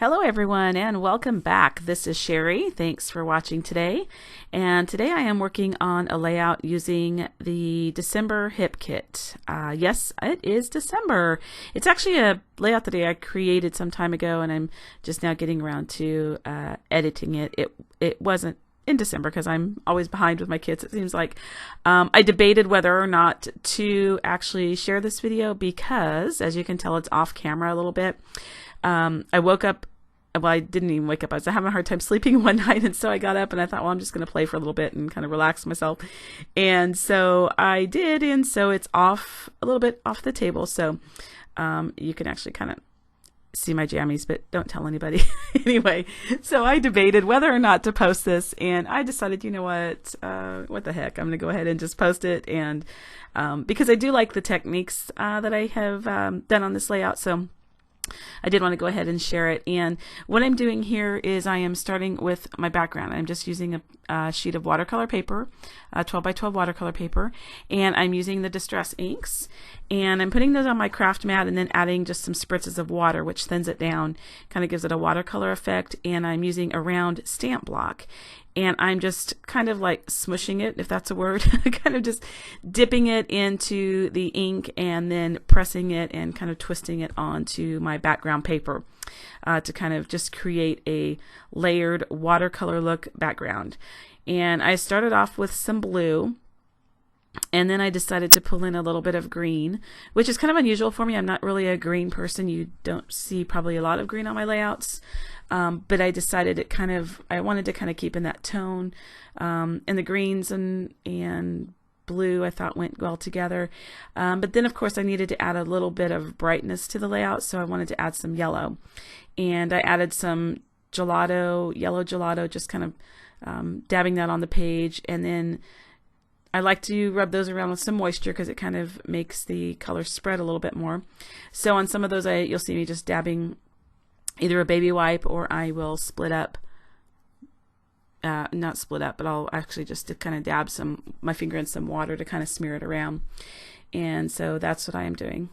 Hello everyone and welcome back. This is Sherry. Thanks for watching today. And today I am working on a layout using the December hip kit. Yes, it is December. It's actually a layout that I created some time ago and I'm just now getting around to editing it. It wasn't in December because I'm always behind with my kids, it seems like. I debated whether or not to actually share this video because, as you can tell, it's off camera a little bit. I woke up, well, I didn't even wake up. I was having a hard time sleeping one night, and so I got up and I thought, well, I'm just going to play for a little bit and kind of relax myself. And so I did, and so it's off a little bit off the table. So you can actually kind of see my jammies, but don't tell anybody. Anyway, so I debated whether or not to post this, and I decided, you know what the heck, I'm going to go ahead and just post it. And because I do like the techniques that I have done on this layout, so I did want to go ahead and share it. And what I'm doing here is I am starting with my background. I'm just using a sheet of watercolor paper, 12 by 12 watercolor paper, and I'm using the Distress inks, and I'm putting those on my craft mat and then adding just some spritzes of water, which thins it down, kind of gives it a watercolor effect. And I'm using a round stamp block, and I'm just kind of like smushing it, if that's a word, kind of just dipping it into the ink and then pressing it and kind of twisting it onto my background paper to kind of just create a layered watercolor look background. And I started off with some blue, and then I decided to pull in a little bit of green, which is kind of unusual for me. I'm not really a green person. You don't see probably a lot of green on my layouts. But I decided I wanted to kind of keep in that tone. And the greens and blue I thought went well together. But then of course I needed to add a little bit of brightness to the layout, so I wanted to add some yellow. And I added some gelato, yellow gelato, just kind of dabbing that on the page. And then I like to rub those around with some moisture because it kind of makes the color spread a little bit more. So on some of those you'll see me just dabbing either a baby wipe, or I will split up, not split up, but I'll actually just kind of dab my finger in some water to kind of smear it around. And so that's what I am doing.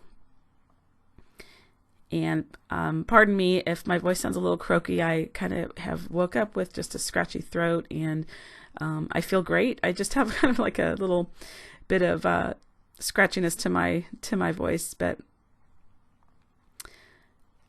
And pardon me if my voice sounds a little croaky. I kind of have woke up with just a scratchy throat, and I feel great. I just have kind of like a little bit of scratchiness to my voice, but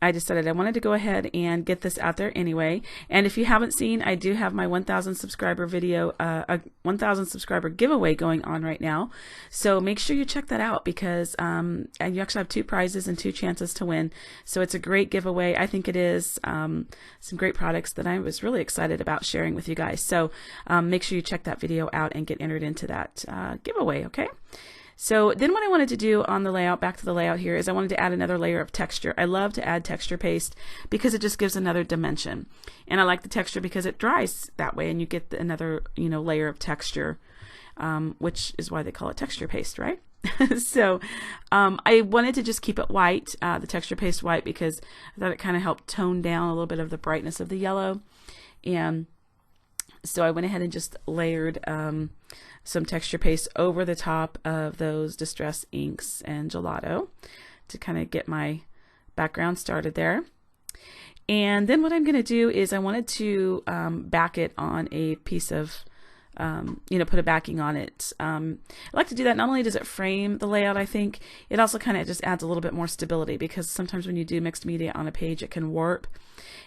I decided I wanted to go ahead and get this out there anyway. And if you haven't seen, I do have my 1,000 subscriber video, a 1,000 subscriber giveaway going on right now. So make sure you check that out because and you actually have 2 prizes and 2 chances to win. So it's a great giveaway. I think it is some great products that I was really excited about sharing with you guys. So make sure you check that video out and get entered into that giveaway, okay? So then what I wanted to do on the layout, back to the layout here, is I wanted to add another layer of texture. I love to add texture paste because it just gives another dimension. And I like the texture because it dries that way and you get another, layer of texture, which is why they call it texture paste, right? So I wanted to just keep it white, the texture paste white, because I thought it kind of helped tone down a little bit of the brightness of the yellow. And so I went ahead and just layered some texture paste over the top of those Distress inks and gelato to kind of get my background started there. And then what I'm going to do is I wanted to back it on a piece of, put a backing on it. I like to do that. Not only does it frame the layout, I think, it also kind of just adds a little bit more stability, because sometimes when you do mixed media on a page, it can warp.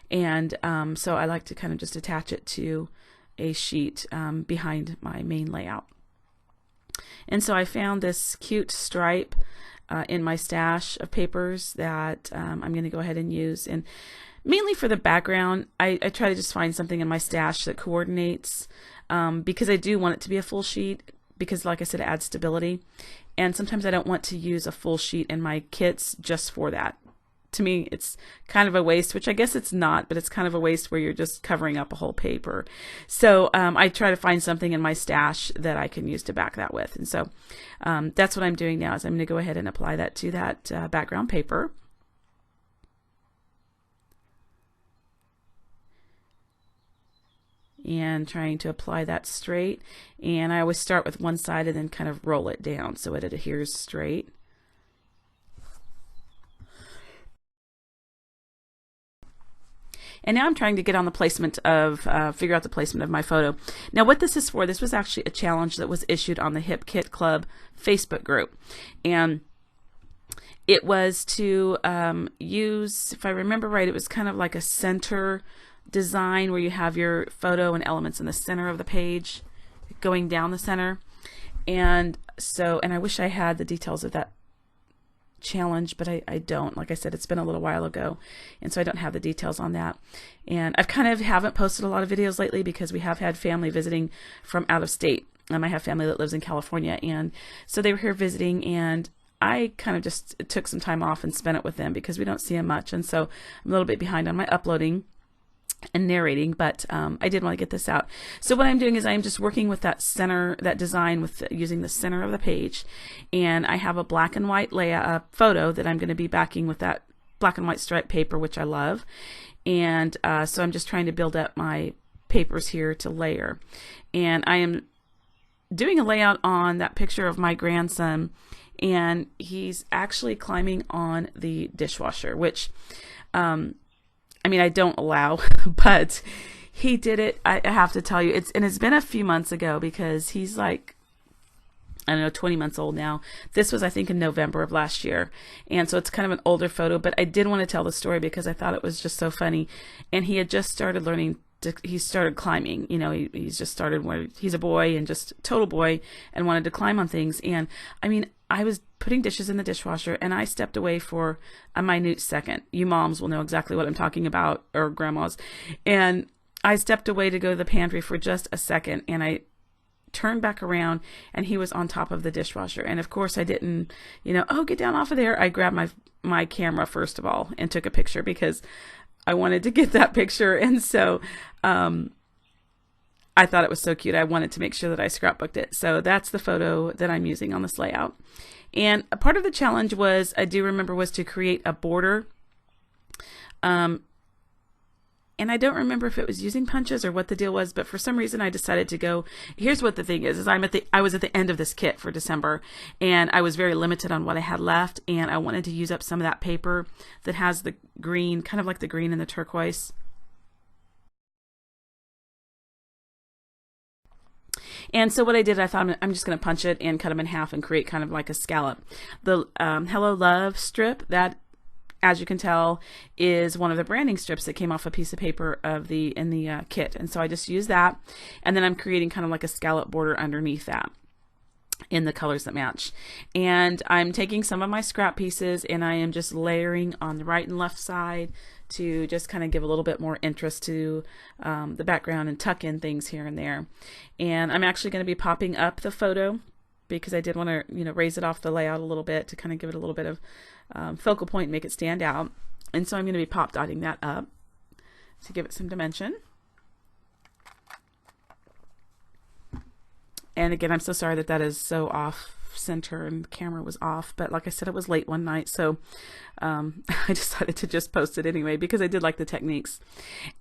And so I like to kind of just attach it to a sheet behind my main layout. And so I found this cute stripe in my stash of papers that I'm going to go ahead and use. And mainly for the background, I try to just find something in my stash that coordinates because I do want it to be a full sheet because, like I said, it adds stability. And sometimes I don't want to use a full sheet in my kits just for that. To me, it's kind of a waste, which I guess it's not, but it's kind of a waste where you're just covering up a whole paper. So I try to find something in my stash that I can use to back that with. And so that's what I'm doing now, is I'm going to go ahead and apply that to that background paper. And trying to apply that straight. And I always start with one side and then kind of roll it down so it adheres straight. And now I'm trying to get on the placement of, figure out the placement of my photo. Now what this is for, this was actually a challenge that was issued on the Hip Kit Club Facebook group. And it was to use, if I remember right, it was kind of like a center design where you have your photo and elements in the center of the page going down the center. And so, and I wish I had the details of that challenge, but I don't. Like I said, it's been a little while ago, and so I don't have the details on that. And I've kind of haven't posted a lot of videos lately because we have had family visiting from out of state. I have family that lives in California, and so they were here visiting, and I kind of just took some time off and spent it with them because we don't see them much, and so I'm a little bit behind on my uploading and narrating, but I did want to get this out. So what I'm doing is I'm just working with that center, that design with using the center of the page, and I have a black and white layout photo that I'm going to be backing with that black and white striped paper, which I love. And so I'm just trying to build up my papers here to layer, and I am doing a layout on that picture of my grandson, and he's actually climbing on the dishwasher, which I mean, I don't allow, but he did it. I have to tell you, it's been a few months ago because he's like, I don't know, 20 months old now. This was, I think, in November of last year. And so it's kind of an older photo, but I did want to tell the story because I thought it was just so funny. And he had just started learning he started climbing. You know, he's just started where he's a boy and just total boy and wanted to climb on things. And I mean, I was putting dishes in the dishwasher and I stepped away for a minute second. You moms will know exactly what I'm talking about, or grandmas. And I stepped away to go to the pantry for just a second, and I turned back around and he was on top of the dishwasher. And of course I didn't, oh, get down off of there. I grabbed my camera first of all and took a picture because I wanted to get that picture. And so I thought it was so cute. I wanted to make sure that I scrapbooked it. So that's the photo that I'm using on this layout. And a part of the challenge was, I do remember, was to create a border. And I don't remember if it was using punches or what the deal was, but for some reason I decided to go. Here's what the thing is I was at the end of this kit for December, and I was very limited on what I had left, and I wanted to use up some of that paper that has the green, kind of like the green and the turquoise. And so what I did, I thought I'm just going to punch it and cut them in half and create kind of like a scallop. The Hello Love strip, that, as you can tell, is one of the branding strips that came off a piece of paper in the kit. And so I just use that, and then I'm creating kind of like a scallop border underneath that in the colors that match. And I'm taking some of my scrap pieces and I am just layering on the right and left side to just kind of give a little bit more interest to the background and tuck in things here and there. And I'm actually going to be popping up the photo because I did want to, raise it off the layout a little bit to kind of give it a little bit of focal point and make it stand out. And so I'm going to be pop dotting that up to give it some dimension. And again, I'm so sorry that that is so off center and the camera was off, but like I said, it was late one night, so I decided to just post it anyway because I did like the techniques.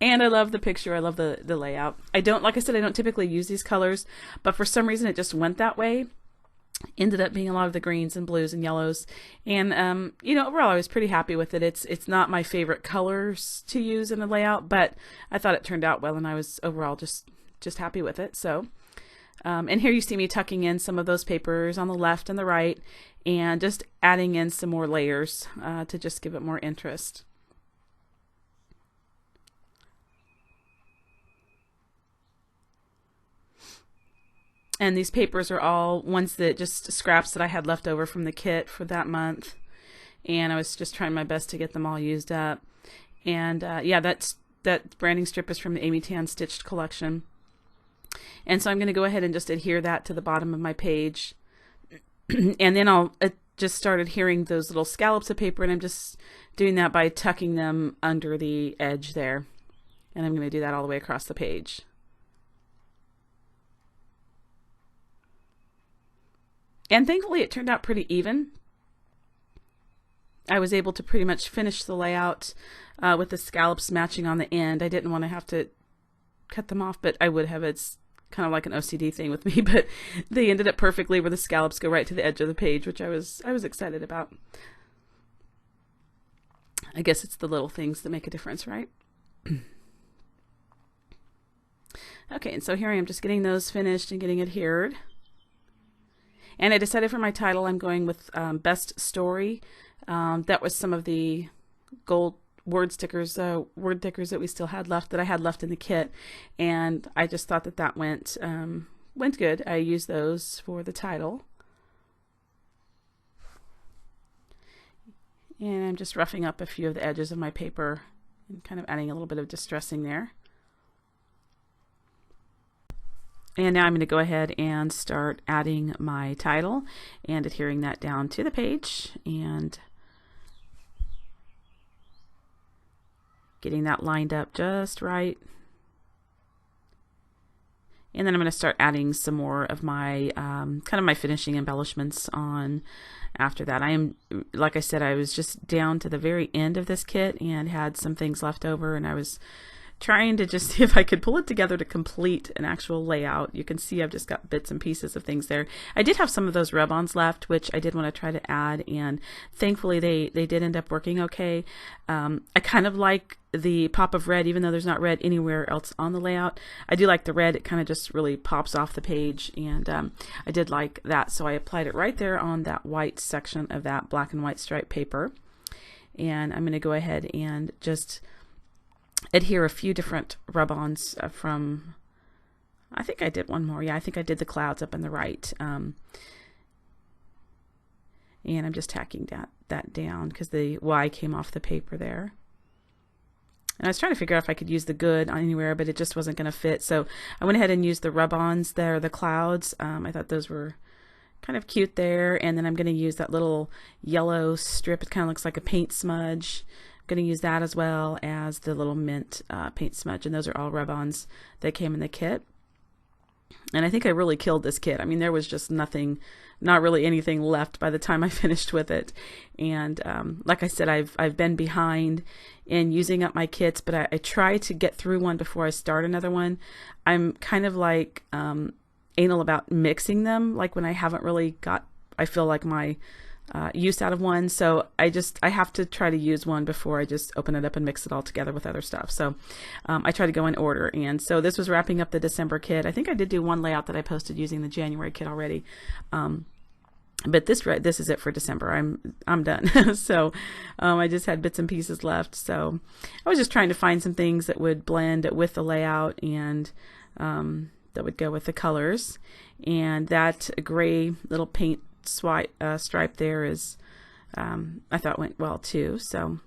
And I love the picture. I love the layout. Like I said, I don't typically use these colors, but for some reason it just went that way. Ended up being a lot of the greens and blues and yellows, and overall I was pretty happy with it. It's not my favorite colors to use in the layout, but I thought it turned out well, and I was overall just happy with it. So and here you see me tucking in some of those papers on the left and the right, and just adding in some more layers to just give it more interest. And these papers are all ones that just scraps that I had left over from the kit for that month. And I was just trying my best to get them all used up. And yeah, that branding strip is from the Amy Tan Stitched collection. And so I'm going to go ahead and just adhere that to the bottom of my page. And then I'll just start adhering those little scallops of paper, and I'm just doing that by tucking them under the edge there. And I'm going to do that all the way across the page. And thankfully it turned out pretty even. I was able to pretty much finish the layout with the scallops matching on the end. I didn't want to have to cut them off, but I would have. It's kind of like an OCD thing with me, but they ended up perfectly where the scallops go right to the edge of the page, which I was excited about. I guess it's the little things that make a difference, right? Okay, and so here I am just getting those finished and getting adhered. And I decided for my title I'm going with Best Story. That was some of the gold word stickers that we still had left, that I had left in the kit, and I just thought that went good. I used those for the title, and I'm just roughing up a few of the edges of my paper and kind of adding a little bit of distressing there. And now I'm going to go ahead and start adding my title and adhering that down to the page and getting that lined up just right. And then I'm going to start adding some more of my kind of my finishing embellishments on after that. I am, like I said, I was just down to the very end of this kit and had some things left over, and I was trying to just see if I could pull it together to complete an actual layout. You can see I've just got bits and pieces of things there. I did have some of those rub-ons left, which I did want to try to add, and thankfully they did end up working okay. I kind of like the pop of red, even though there's not red anywhere else on the layout. I do like the red. It kind of just really pops off the page, and I did like that, so I applied it right there on that white section of that black and white striped paper. And I'm going to go ahead and just adhere a few different rub-ons from, I think I did one more. Yeah, I think I did the clouds up on the right. And I'm just tacking that down because the Y came off the paper there. And I was trying to figure out if I could use the good anywhere, but it just wasn't going to fit. So I went ahead and used the rub-ons there, the clouds. I thought those were kind of cute there. And then I'm going to use that little yellow strip. It kind of looks like a paint smudge. Going to use that as well as the little mint paint smudge, and those are all rub-ons that came in the kit. And I think I really killed this kit. I mean, there was just nothing, not really anything left by the time I finished with it. And like I said, I've been behind in using up my kits, but I try to get through one before I start another one. I'm kind of like anal about mixing them, like when I haven't really got, I feel like my use out of one, so I have to try to use one before I just open it up and mix it all together with other stuff. So I try to go in order, and so this was wrapping up the December kit. I think I did do one layout that I posted using the January kit already, but this is it for December. I'm done. So I just had bits and pieces left, so I was just trying to find some things that would blend with the layout and that would go with the colors. And that gray little paint stripe there is I thought went well too. So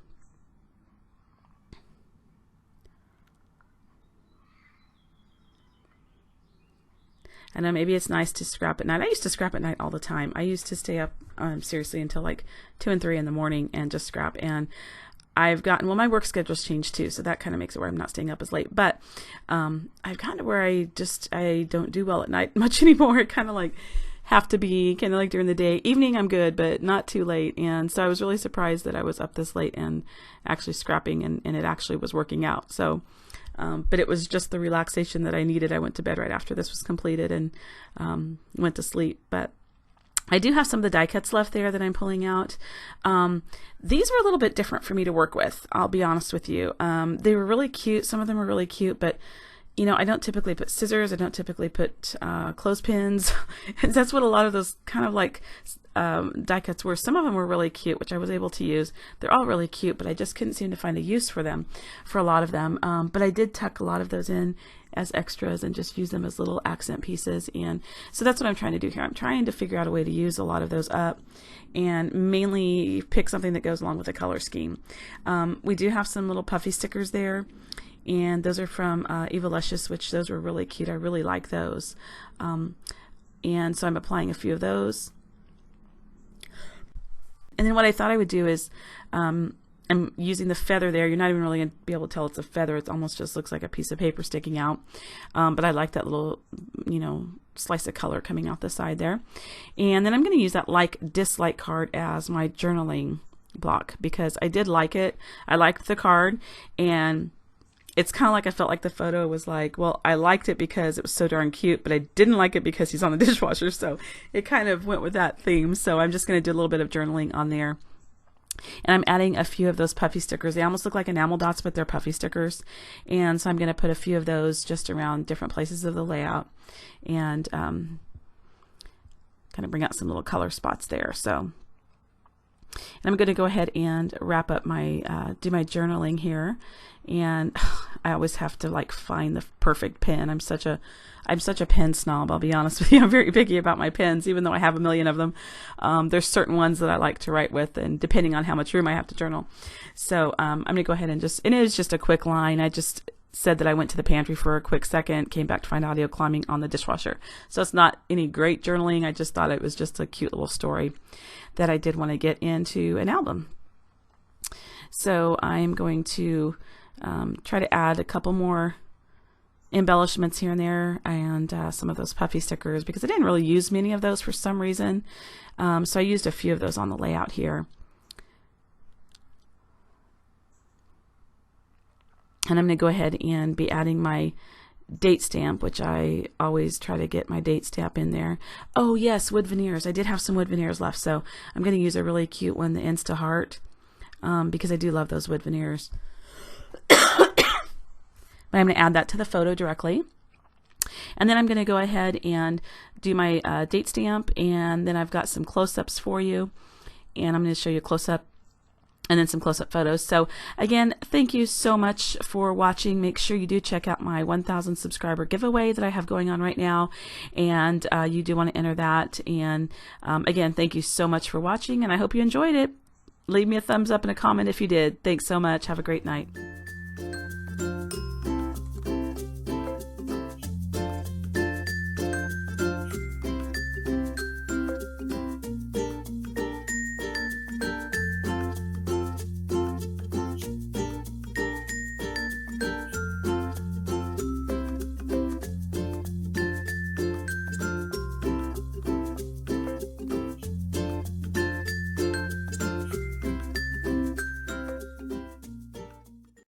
I know maybe it's nice to scrap at night. I used to scrap at night all the time. I used to stay up seriously until like 2 and 3 in the morning and just scrap. And I've gotten, well, my work schedule's changed too, so that kind of makes it where I'm not staying up as late. But I've gotten to where I don't do well at night much anymore. It kind of like have to be kind of like during the day. Evening I'm good, but not too late. And so I was really surprised that I was up this late and actually scrapping, and it actually was working out. So but it was just the relaxation that I needed. I went to bed right after this was completed and went to sleep. But I do have some of the die cuts left there that I'm pulling out. These were a little bit different for me to work with, I'll be honest with you. They were really cute. Some of them were really cute, but you know, I don't typically put scissors. I don't typically put clothespins. That's what a lot of those kind of like die cuts were. Some of them were really cute, which I was able to use. They're all really cute, but I just couldn't seem to find a use for them, for a lot of them. But I did tuck a lot of those in as extras and just use them as little accent pieces. And so that's what I'm trying to do here. I'm trying to figure out a way to use a lot of those up and mainly pick something that goes along with the color scheme. We do have some little puffy stickers there, and those are from Embellishments, which those were really cute. I really like those. And so I'm applying a few of those. And then what I thought I would do is I'm using the feather there. You're not even really going to be able to tell it's a feather. It almost just looks like a piece of paper sticking out. But I like that little, you know, slice of color coming out the side there. And then I'm going to use that like-dislike card as my journaling block because I did like it. I liked the card, and it's kind of like I felt like the photo was like, well, I liked it because it was so darn cute, but I didn't like it because he's on the dishwasher. So it kind of went with that theme. So I'm just going to do a little bit of journaling on there. And I'm adding a few of those puffy stickers. They almost look like enamel dots, but they're puffy stickers. And so I'm going to put a few of those just around different places of the layout, and kind of bring out some little color spots there. So, and I'm going to go ahead and wrap up my, do my journaling here. And I always have to like find the perfect pen. I'm such a pen snob, I'll be honest with you. I'm very picky about my pens, even though I have a million of them. There's certain ones that I like to write with, and depending on how much room I have to journal. So I'm going to go ahead and and it is just a quick line. I just said that I went to the pantry for a quick second, came back to find audio climbing on the dishwasher. So it's not any great journaling. I just thought it was just a cute little story that I did want to get into an album. So I'm going to try to add a couple more embellishments here and there, and some of those puffy stickers, because I didn't really use many of those for some reason. So I used a few of those on the layout here. And I'm going to go ahead and be adding my date stamp, which I always try to get my date stamp in there. Oh yes, wood veneers. I did have some wood veneers left, so I'm going to use a really cute one, the Insta Heart, because I do love those wood veneers. But I'm going to add that to the photo directly. And then I'm going to go ahead and do my date stamp, and then I've got some close-ups for you. And I'm going to show you a close-up and then some close-up photos. So again, thank you so much for watching. Make sure you do check out my 1,000 subscriber giveaway that I have going on right now. And you do want to enter that. And again, thank you so much for watching, and I hope you enjoyed it. Leave me a thumbs up and a comment if you did. Thanks so much. Have a great night.